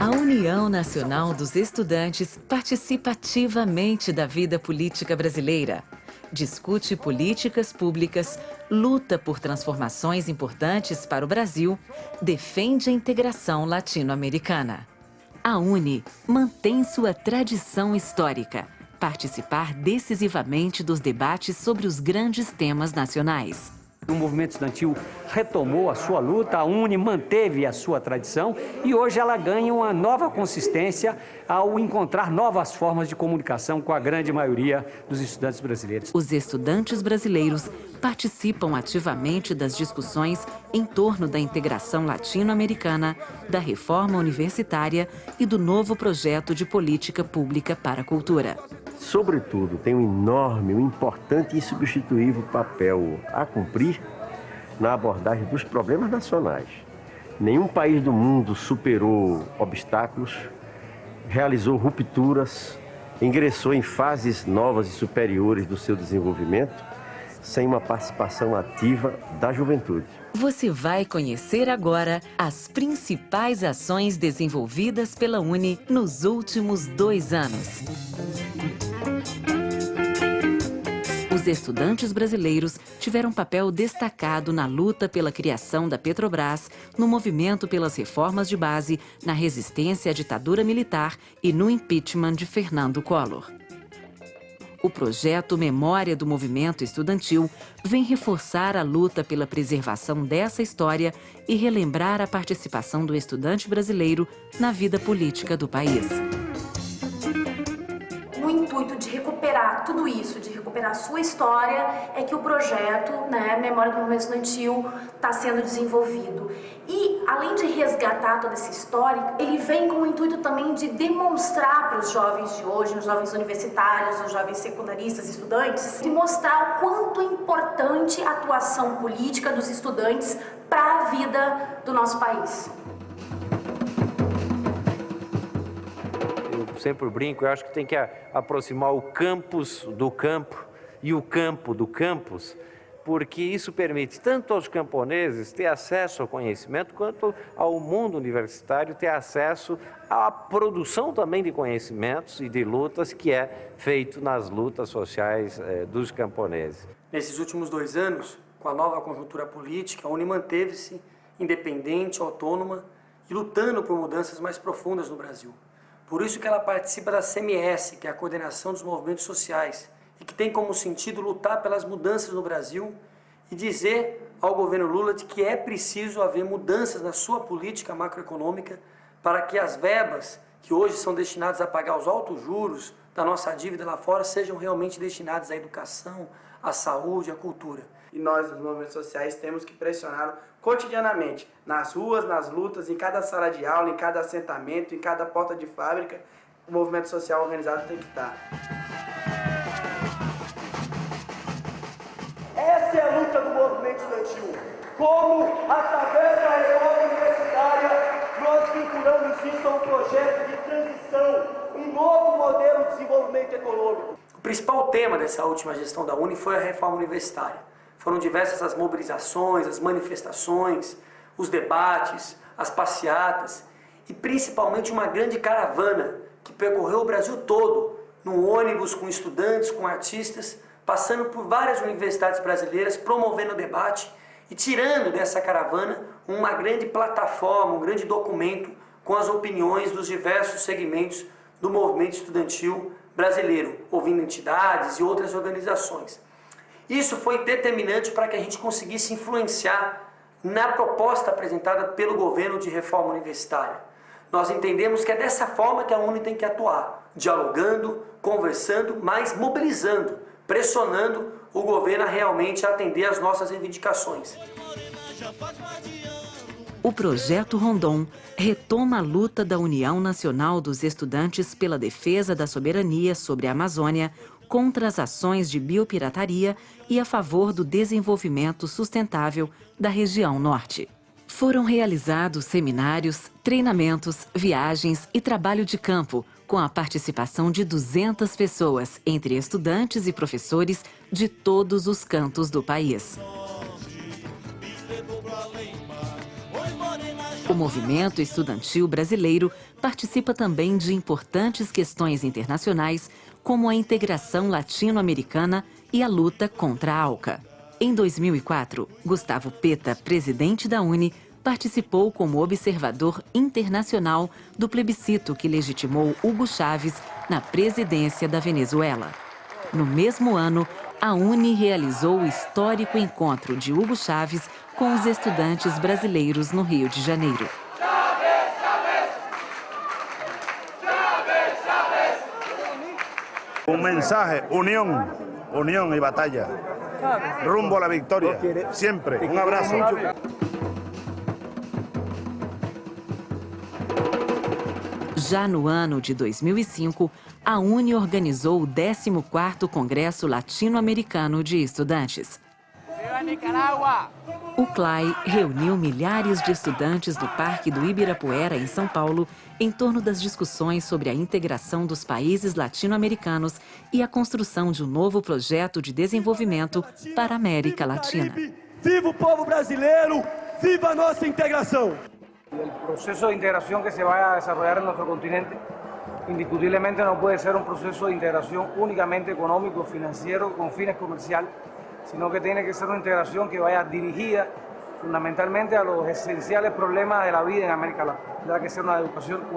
A União Nacional dos Estudantes participa ativamente da vida política brasileira. Discute políticas públicas, luta por transformações importantes para o Brasil, defende a integração latino-americana. A UNE mantém sua tradição histórica, participar decisivamente dos debates sobre os grandes temas nacionais. O movimento estudantil retomou a sua luta, a UNE manteve a sua tradição e hoje ela ganha uma nova consistência ao encontrar novas formas de comunicação com a grande maioria dos estudantes brasileiros. Os estudantes brasileiros participam ativamente das discussões em torno da integração latino-americana, da reforma universitária e do novo projeto de política pública para a cultura. Sobretudo, tem um enorme, um importante e insubstituível papel a cumprir na abordagem dos problemas nacionais. Nenhum país do mundo superou obstáculos, realizou rupturas, ingressou em fases novas e superiores do seu desenvolvimento, sem uma participação ativa da juventude. Você vai conhecer agora as principais ações desenvolvidas pela UNE nos últimos 2 anos. Os estudantes brasileiros tiveram um papel destacado na luta pela criação da Petrobras, no movimento pelas reformas de base, na resistência à ditadura militar e no impeachment de Fernando Collor. O projeto Memória do Movimento Estudantil vem reforçar a luta pela preservação dessa história e relembrar a participação do estudante brasileiro na vida política do país. No intuito de recuperar tudo isso, de recuperar a sua história, é que o projeto, Memória do Movimento Estudantil, está sendo desenvolvido. E, além de resgatar toda essa história, ele vem com o intuito também de demonstrar para os jovens de hoje, os jovens universitários, os jovens secundaristas, estudantes, de mostrar o quanto é importante a atuação política dos estudantes para a vida do nosso país. Sempre brinco, eu acho que tem que aproximar o campus do campo e o campo do campus, porque isso permite tanto aos camponeses ter acesso ao conhecimento, quanto ao mundo universitário ter acesso à produção também de conhecimentos e de lutas que é feito nas lutas sociais dos camponeses. Nesses últimos 2 anos, com a nova conjuntura política, a UNE manteve-se independente, autônoma e lutando por mudanças mais profundas no Brasil. Por isso que ela participa da CMS, que é a Coordenação dos Movimentos Sociais, e que tem como sentido lutar pelas mudanças no Brasil e dizer ao governo Lula de que é preciso haver mudanças na sua política macroeconômica para que as verbas que hoje são destinadas a pagar os altos juros da nossa dívida lá fora sejam realmente destinadas à educação, à saúde, à cultura. E nós, nos movimentos sociais, temos que pressioná-lo cotidianamente, nas ruas, nas lutas, em cada sala de aula, em cada assentamento, em cada porta de fábrica, o movimento social organizado tem que estar. Essa é a luta do movimento estudantil. Como, através da reforma universitária, nós vinculamos isso a um projeto de transição, um novo modelo de desenvolvimento econômico. O principal tema dessa última gestão da UNE foi a reforma universitária. Foram diversas as mobilizações, as manifestações, os debates, as passeatas e principalmente uma grande caravana que percorreu o Brasil todo, num ônibus com estudantes, com artistas, passando por várias universidades brasileiras, promovendo o debate e tirando dessa caravana uma grande plataforma, um grande documento com as opiniões dos diversos segmentos do movimento estudantil brasileiro, ouvindo entidades e outras organizações. Isso foi determinante para que a gente conseguisse influenciar na proposta apresentada pelo governo de reforma universitária. Nós entendemos que é dessa forma que a UNE tem que atuar, dialogando, conversando, mas mobilizando, pressionando o governo a realmente atender às nossas reivindicações. O Projeto Rondon retoma a luta da União Nacional dos Estudantes pela defesa da soberania sobre a Amazônia, contra as ações de biopirataria e a favor do desenvolvimento sustentável da região norte. Foram realizados seminários, treinamentos, viagens e trabalho de campo, com a participação de 200 pessoas, entre estudantes e professores de todos os cantos do país. O movimento estudantil brasileiro participa também de importantes questões internacionais, como a integração latino-americana e a luta contra a ALCA. Em 2004, Gustavo Peta, presidente da UNE, participou como observador internacional do plebiscito que legitimou Hugo Chávez na presidência da Venezuela. No mesmo ano, a UNE realizou o histórico encontro de Hugo Chávez com os estudantes brasileiros no Rio de Janeiro. Un mensaje, unión y batalla, rumbo a la victoria, siempre. Un abrazo. Já no ano de 2005, a UNE organizou o 14º Congresso Latino-Americano de Estudantes. O CLAE reuniu milhares de estudantes no Parque do Ibirapuera, em São Paulo, em torno das discussões sobre a integração dos países latino-americanos e a construção de um novo projeto de desenvolvimento para a América Latina. Viva o povo brasileiro! Viva a nossa integração! El proceso de integración que se va a desarrollar en nuestro continente indiscutiblemente no puede ser un proceso de integración únicamente económico, financiero, con fines comerciales, sino que tiene que ser una integración que vaya dirigida fundamentalmente a los esenciales problemas de la vida en América Latina. Tendrá que ser una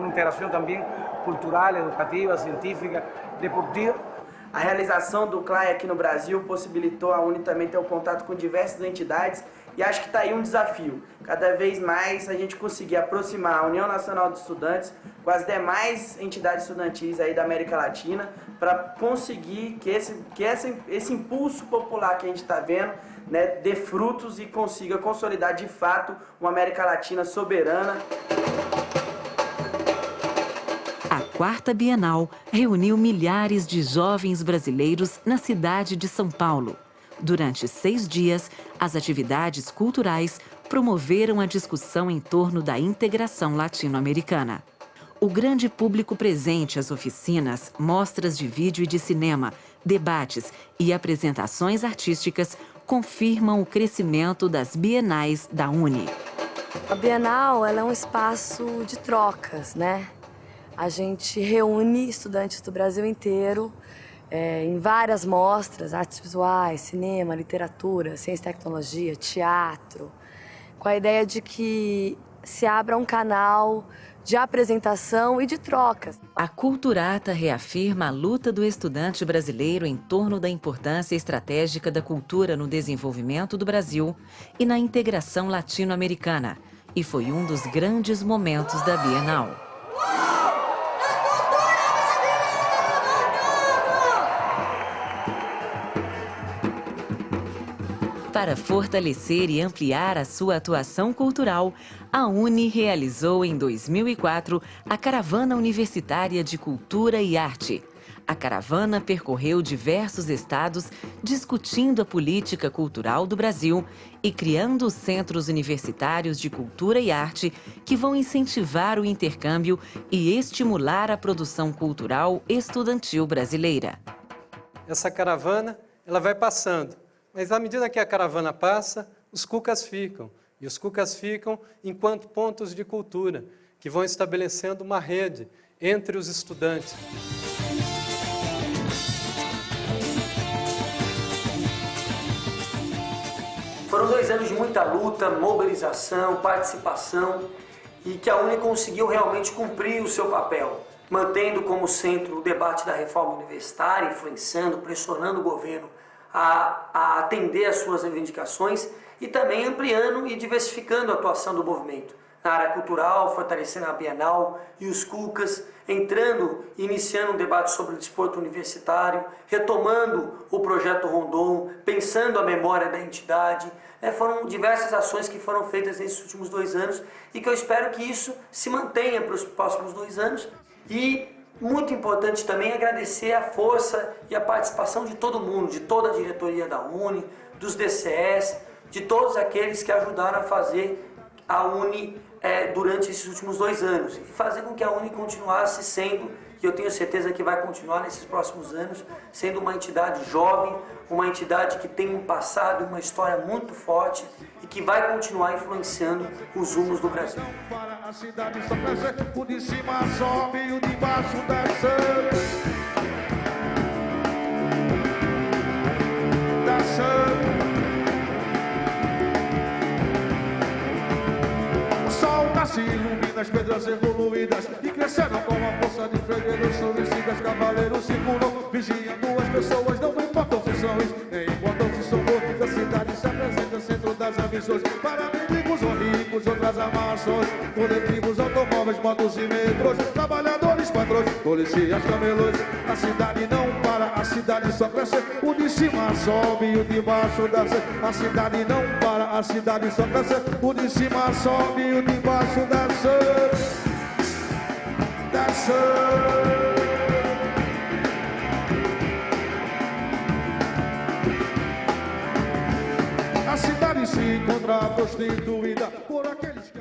integración también cultural, educativa, científica, deportiva. A realização do CLAE aqui no Brasil possibilitou a UNE também ter um contato com diversas entidades e acho que está aí um desafio. Cada vez mais a gente conseguir aproximar a União Nacional dos Estudantes com as demais entidades estudantis aí da América Latina para conseguir que esse impulso popular que a gente está vendo, né, dê frutos e consiga consolidar de fato uma América Latina soberana. A 4ª Bienal reuniu milhares de jovens brasileiros na cidade de São Paulo. Durante 6 dias, as atividades culturais promoveram a discussão em torno da integração latino-americana. O grande público presente às oficinas, mostras de vídeo e de cinema, debates e apresentações artísticas confirmam o crescimento das bienais da UNE. A Bienal ela é um espaço de trocas, né? A gente reúne estudantes do Brasil inteiro em várias mostras, artes visuais, cinema, literatura, ciência e tecnologia, teatro, com a ideia de que se abra um canal de apresentação e de trocas. A Culturata reafirma a luta do estudante brasileiro em torno da importância estratégica da cultura no desenvolvimento do Brasil e na integração latino-americana, e foi um dos grandes momentos da Bienal. Para fortalecer e ampliar a sua atuação cultural, a UNE realizou em 2004 a Caravana Universitária de Cultura e Arte. A caravana percorreu diversos estados discutindo a política cultural do Brasil e criando centros universitários de cultura e arte que vão incentivar o intercâmbio e estimular a produção cultural estudantil brasileira. Essa caravana ela vai passando. Mas, à medida que a caravana passa, os cucas ficam. E os cucas ficam enquanto pontos de cultura, que vão estabelecendo uma rede entre os estudantes. Foram 2 anos de muita luta, mobilização, participação, e que a UNE conseguiu realmente cumprir o seu papel, mantendo como centro o debate da reforma universitária, influenciando, pressionando o governo a atender às suas reivindicações e também ampliando e diversificando a atuação do movimento na área cultural, fortalecendo a Bienal e os CUCAS, iniciando um debate sobre o desporto universitário, retomando o projeto Rondon, pensando a memória da entidade. Foram diversas ações que foram feitas nesses últimos 2 anos e que eu espero que isso se mantenha para os próximos 2 anos. E muito importante também agradecer a força e a participação de todo mundo, de toda a diretoria da UNE, dos DCEs, de todos aqueles que ajudaram a fazer a UNE durante esses últimos 2 anos e fazer com que a UNE continuasse sendo e eu tenho certeza que vai continuar nesses próximos anos, sendo uma entidade jovem, uma entidade que tem um passado, uma história muito forte e que vai continuar influenciando os rumos do Brasil. A cidade só cresce, o de cima sobe e o de baixo desce. O sol nasce e ilumina as pedras evoluídas e cresceram com a força de fregueiros, suicidas, cavaleiros circulam, vigiando as pessoas, não importam se são isso, nem importam se são outros. A cidade se apresenta centro das ambições, para mendigos ou ricos, outras amarrações, coletivos, automóveis, motos e metrôs, trabalhadores, patrões, policiais, camelões. A cidade não para, a cidade só cresce, o de cima sobe e o de baixo desce. A cidade não para, a cidade só cresce, o de cima sobe e o de baixo desce. Desce. A cidade se encontra prostituída por aqueles que